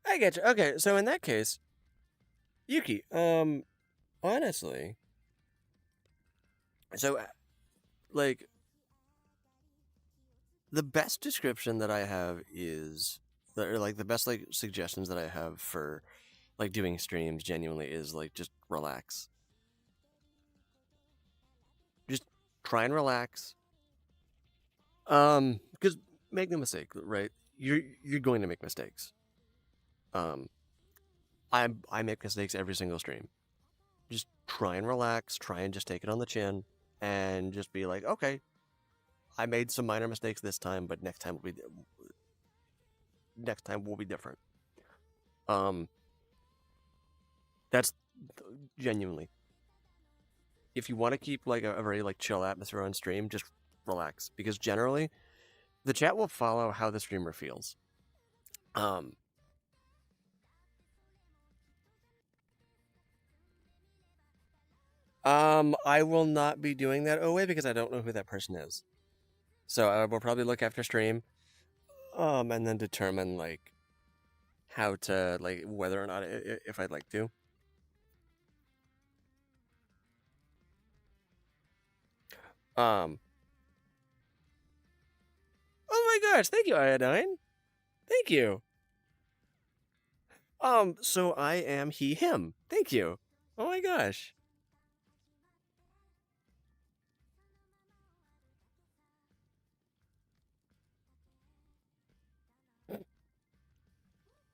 I get you. Okay, so in that case, Yuki, honestly, so like the best description that I have is, or like the best like suggestions that I have for like doing streams genuinely is like just relax. Just try and relax. Because make no mistake, right? You're going to make mistakes. Um, I make mistakes every single stream. Just try and relax. Try and just take it on the chin, and just be like, okay, I made some minor mistakes this time, but next time will be different. Um, that's genuinely. If you want to keep like a very like chill atmosphere on stream, just relax because generally the chat will follow how the streamer feels. Um, I will not be doing that OA because I don't know who that person is. So I will probably look after stream, and then determine like how to like whether or not if I'd like to. Um. Oh my gosh! Thank you, Iodine. Thank you. So I am he him. Thank you. Oh my gosh.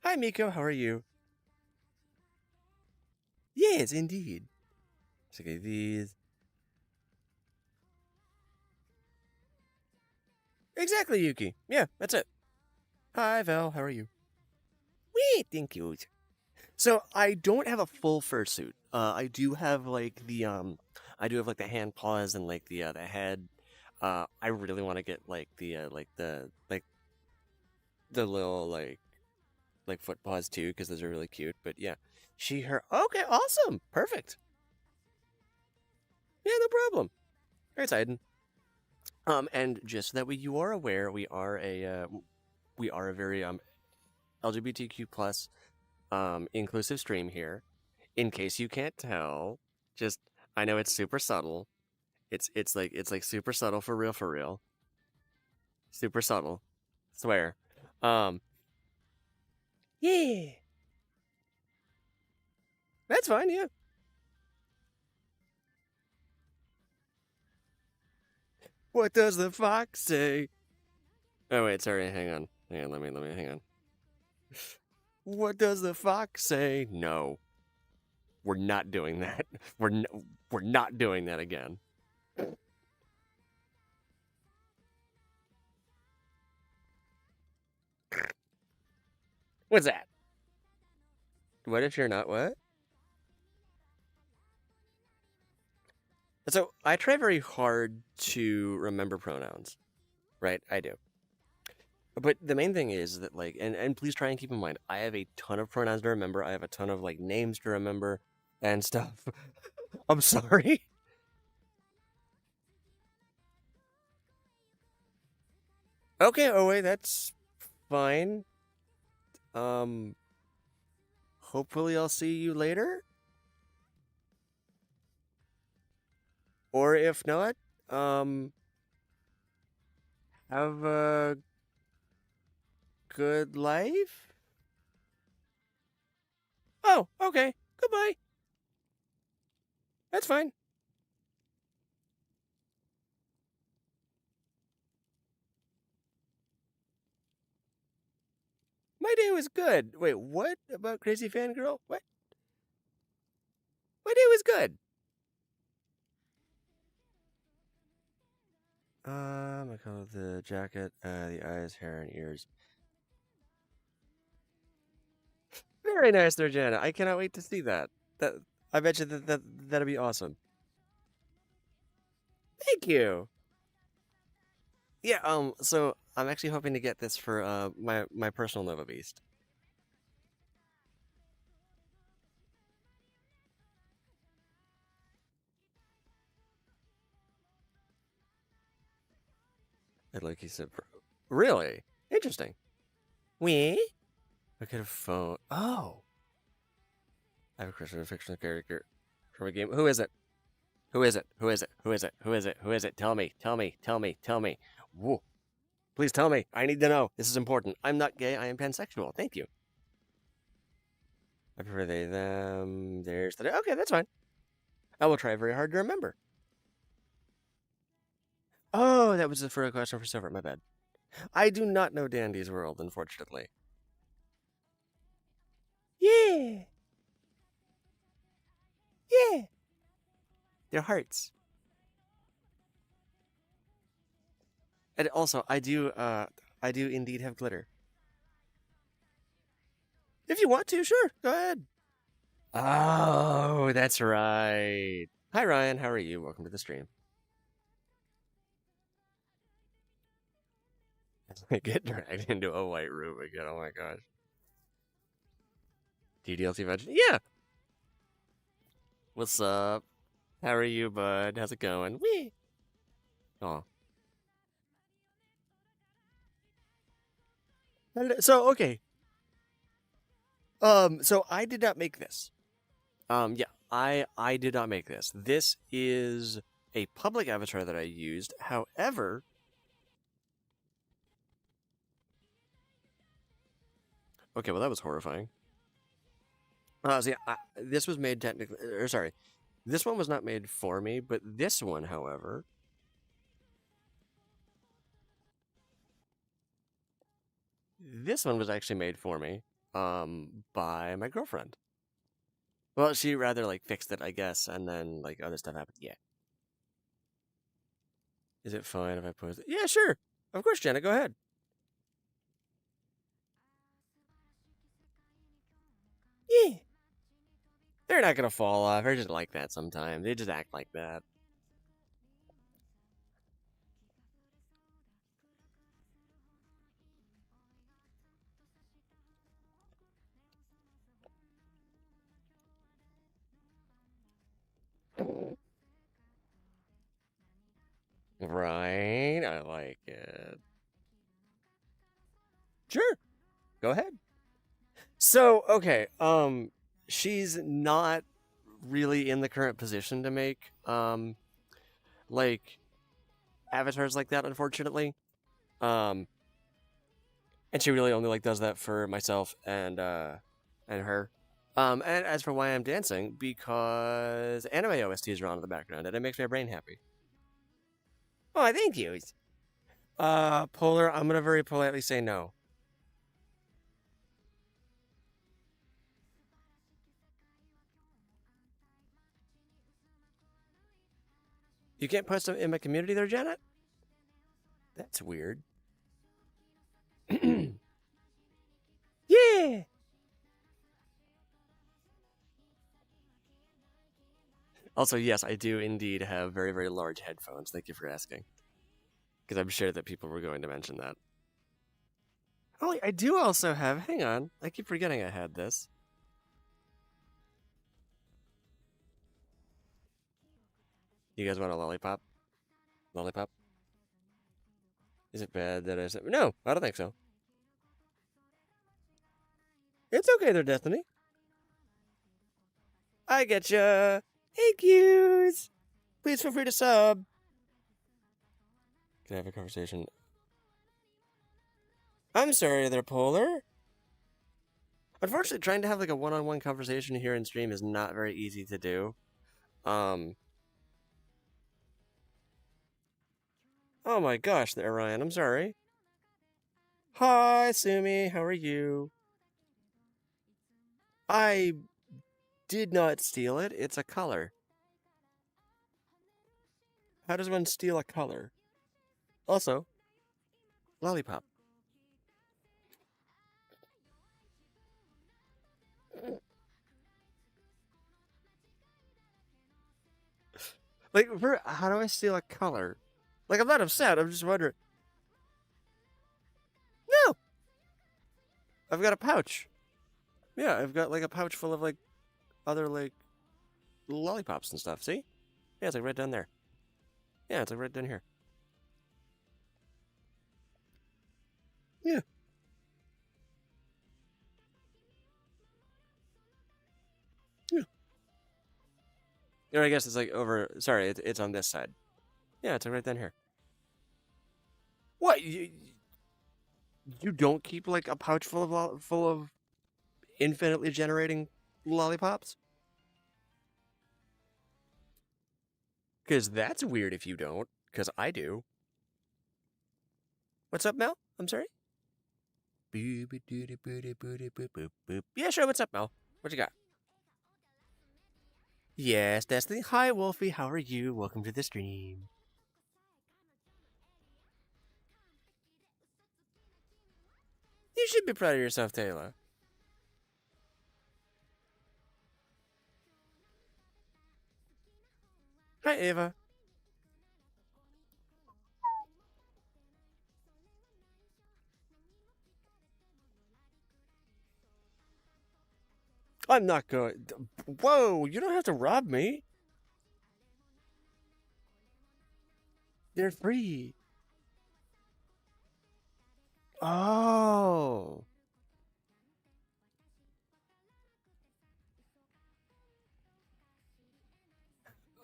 Hi Miko, how are you? Yes, indeed. Let's look at these. Exactly, Yuki. Yeah, that's it. Hi, Val. How are you? Wait, thank you. So I don't have a full fursuit. I do have like I do have like the hand paws and like the head. I really want to get like the little like foot paws too because those are really cute. But yeah, she her. Okay, awesome, perfect. Yeah, no problem. Very excited. And just so that you are aware, we are a very LGBTQ plus inclusive stream here. In case you can't tell, just I know it's super subtle. It's like super subtle for real. Super subtle. Swear. Um yeah. That's fine, yeah. What does the fox say? Oh wait, sorry, hang on. Hang on, let me hang on. What does the fox say? No. We're not doing that. We're not doing that again. What's that? What if you're not what? So I try very hard to remember pronouns, right? I do. But the main thing is that like and please try and keep in mind, I have a ton of pronouns to remember. I have a ton of like names to remember and stuff. I'm sorry. Okay, oh wait, that's fine. Um hopefully I'll see you later. Or if not, um have a good life. Oh, okay. Goodbye. That's fine. My day was good. Wait, what about Crazy Fangirl? What? My day was good. I call the jacket, the eyes, hair, and ears. Very nice there, Jana. I cannot wait to see that. That I bet you that'll be awesome. Thank you. Yeah. So I'm actually hoping to get this for my personal Nova Beast. And like he said, really interesting. We look at a phone. Oh, I have a question of a fictional character from a game. Who is it? Who is it? Who is it? Who is it? Who is it? Who is it? Tell me. Tell me. Tell me. Tell me. Whoa. Please tell me. I need to know. This is important. I'm not gay. I am pansexual. Thank you. I prefer they, them, theirs, today. Okay, that's fine. I will try very hard to remember. Oh, that was for a question for Silver. My bad. I do not know Dandy's World, unfortunately. Yeah. Yeah. They're hearts. And also, I do indeed have glitter. If you want to, sure, go ahead. Oh, that's right. Hi, Ryan. How are you? Welcome to the stream. I get dragged into a white room again. Oh my gosh. DDLC Legend? Yeah. What's up? How are you, bud? How's it going? Wee. Oh. So okay. So I did not make this. Yeah, I did not make this. This is a public avatar that I used. However, okay, well that was horrifying. See, this was made technically, or sorry, this one was not made for me, but this one, however, this one was actually made for me, by my girlfriend. Well, she rather like fixed it, I guess, and then like other stuff happened. Yeah. Is it fine if I post it? Yeah, sure. Of course, Jenna. Go ahead. Yeah. They're not gonna fall off. They're just like that sometimes. They just act like that. Right? I like it. Sure. Go ahead. So, okay, she's not really in the current position to make like avatars like that, unfortunately. Um and she really only like does that for myself and her. And as for why I'm dancing, because anime OSTs are on in the background and it makes my brain happy. Oh, thank you. Polar, I'm gonna very politely say no. You can't post them in my community there, Janet? That's weird. Yeah. Also, yes, I do indeed have very, very large headphones. Thank you for asking. Because I'm sure that people were going to mention that. Oh, I do also have. Hang on. I keep forgetting I had this. You guys want a lollipop? Lollipop? Is it bad that I said. No, I don't think so. It's okay there, Destiny. I get ya. Thank yous. Please feel free to sub. Can I have a conversation? I'm sorry there, Polar. Unfortunately, trying to have like a one-on-one conversation here in stream is not very easy to do. Oh my gosh, there, Ryan. I'm sorry. Hi, Sumi. How are you? I did not steal it. It's a color. How does one steal a color? Also, lollipop. Like, how do I steal a color? Like, I'm not upset. I'm just wondering. No! I've got a pouch. Yeah, I've got like a pouch full of like other like lollipops and stuff. See? Yeah, it's like right down there. Yeah, it's like right down here. Yeah. Yeah. Or I guess it's like over. Sorry, it's on this side. Yeah, it's like right down here. What? You don't keep like a pouch full of infinitely generating lollipops? Because that's weird if you don't. Because I do. What's up, Mel? I'm sorry. Yeah, sure. What's up, Mel? What you got? Yes, Destiny. Hi, Wolfie. How are you? Welcome to the stream. You should be proud of yourself, Taylor. Hi, Ava. I'm not going. Whoa! You don't have to rob me. They're free. Oh.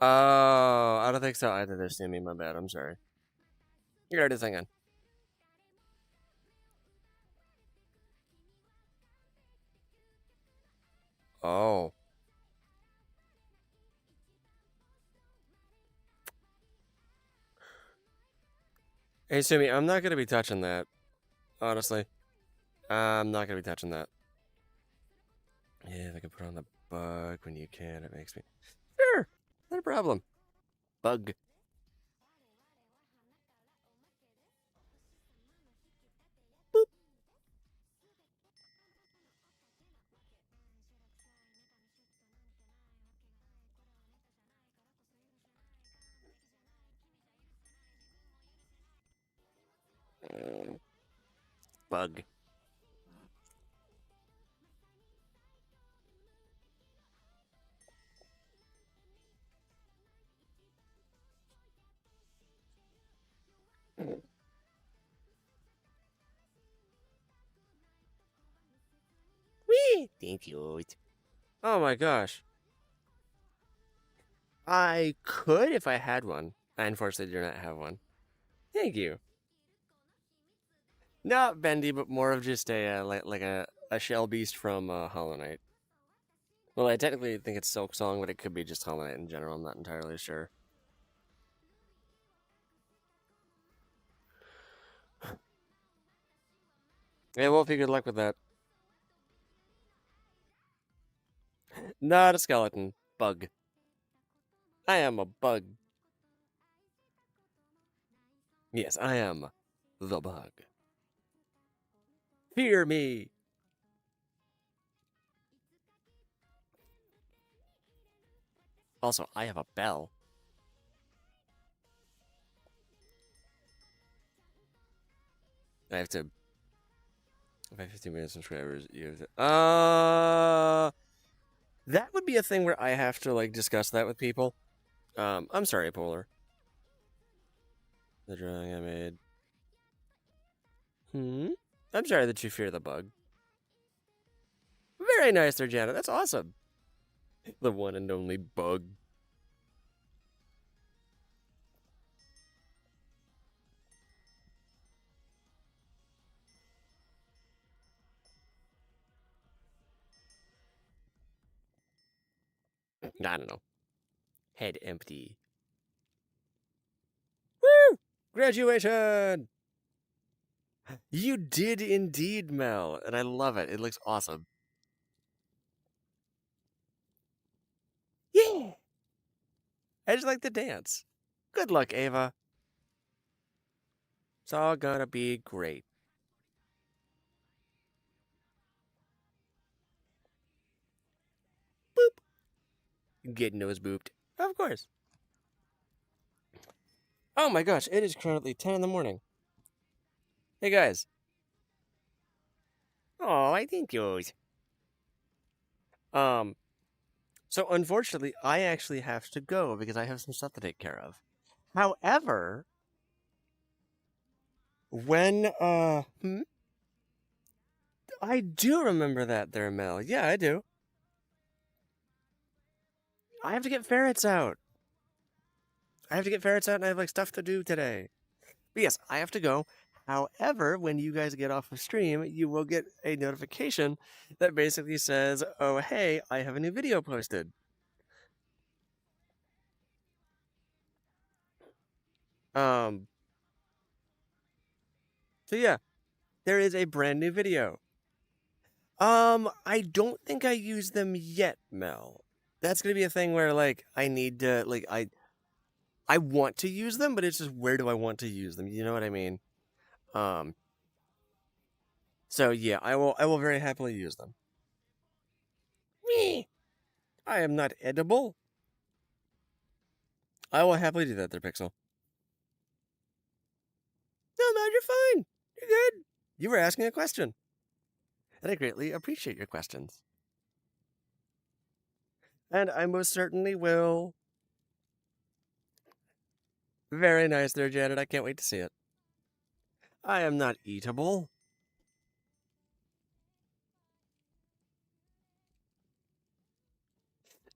Oh, I don't think so either. They're steaming. My bad. I'm sorry. You're already thinking. Oh. Hey, Sumi, I'm not gonna be touching that. Honestly, I'm not gonna be touching that. Yeah, if I can put on the bug when you can. It makes me... Sure, not a problem. Bug. Boop. Bug. Whee! Thank you. Oh my gosh. I could if I had one. I unfortunately do not have one. Thank you. Not bendy, but more of just a like a shell beast from Hollow Knight. Well, I technically think it's Silk Song, but it could be just Hollow Knight in general. I'm not entirely sure. Hey, Wolfie, good luck with that. Not a skeleton. Bug. I am a bug. Yes, I am the bug. Fear me. Also, I have a bell. I have to... If I have 15 million subscribers, you have to... That would be a thing where I have to, like, discuss that with people. I'm sorry, Polar. The drawing I made. I'm sorry that you fear the bug. Very nice there, Janet. That's awesome. The one and only bug. I don't know. Head empty. Woo! Graduation! You did indeed, Mel, and I love it. It looks awesome. Yeah! I just like to dance. Good luck, Ava. It's all gonna be great. Boop! Get nose booped. Of course. Oh my gosh, it is currently 10 in the morning. Hey guys. Oh, I think yours. So unfortunately, I actually have to go because I have some stuff to take care of. However, when, I do remember that there, Mel. Yeah, I do. I have to get ferrets out. And I have, like, stuff to do today. But yes, I have to go. However, when you guys get off of stream, you will get a notification that basically says, oh, hey, I have a new video posted. So yeah, there is a brand new video. I don't think I use them yet, Mel. That's gonna be a thing where, like, I need to, like, I want to use them, but it's just where do I want to use them? You know what I mean? So yeah, I will very happily use them. Me, I am not edible. I will happily do that there, Pixel. No, you're fine. You're good. You were asking a question. And I greatly appreciate your questions. And I most certainly will. Very nice there, Janet. I can't wait to see it. I am not eatable.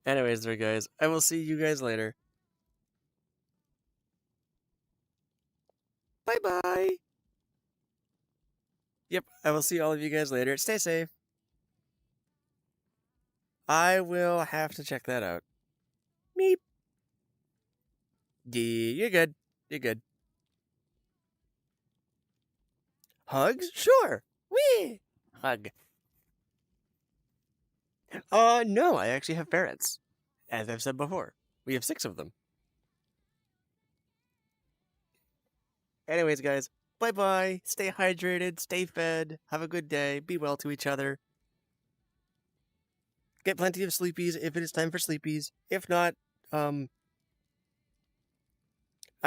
Anyways, there, guys. I will see you guys later. Bye-bye. Yep, I will see all of you guys later. Stay safe. I will have to check that out. Meep. Yeah, you're good. You're good. Hugs? Sure. Wee. Hug. No, I actually have ferrets. As I've said before, we have 6 of them. Anyways, guys, bye bye. Stay hydrated, stay fed, have a good day, be well to each other. Get plenty of sleepies if it is time for sleepies. If not, I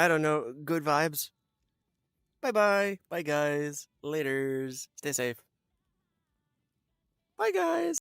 don't know, good vibes. Bye bye. Bye, guys. Laters. Stay safe. Bye, guys.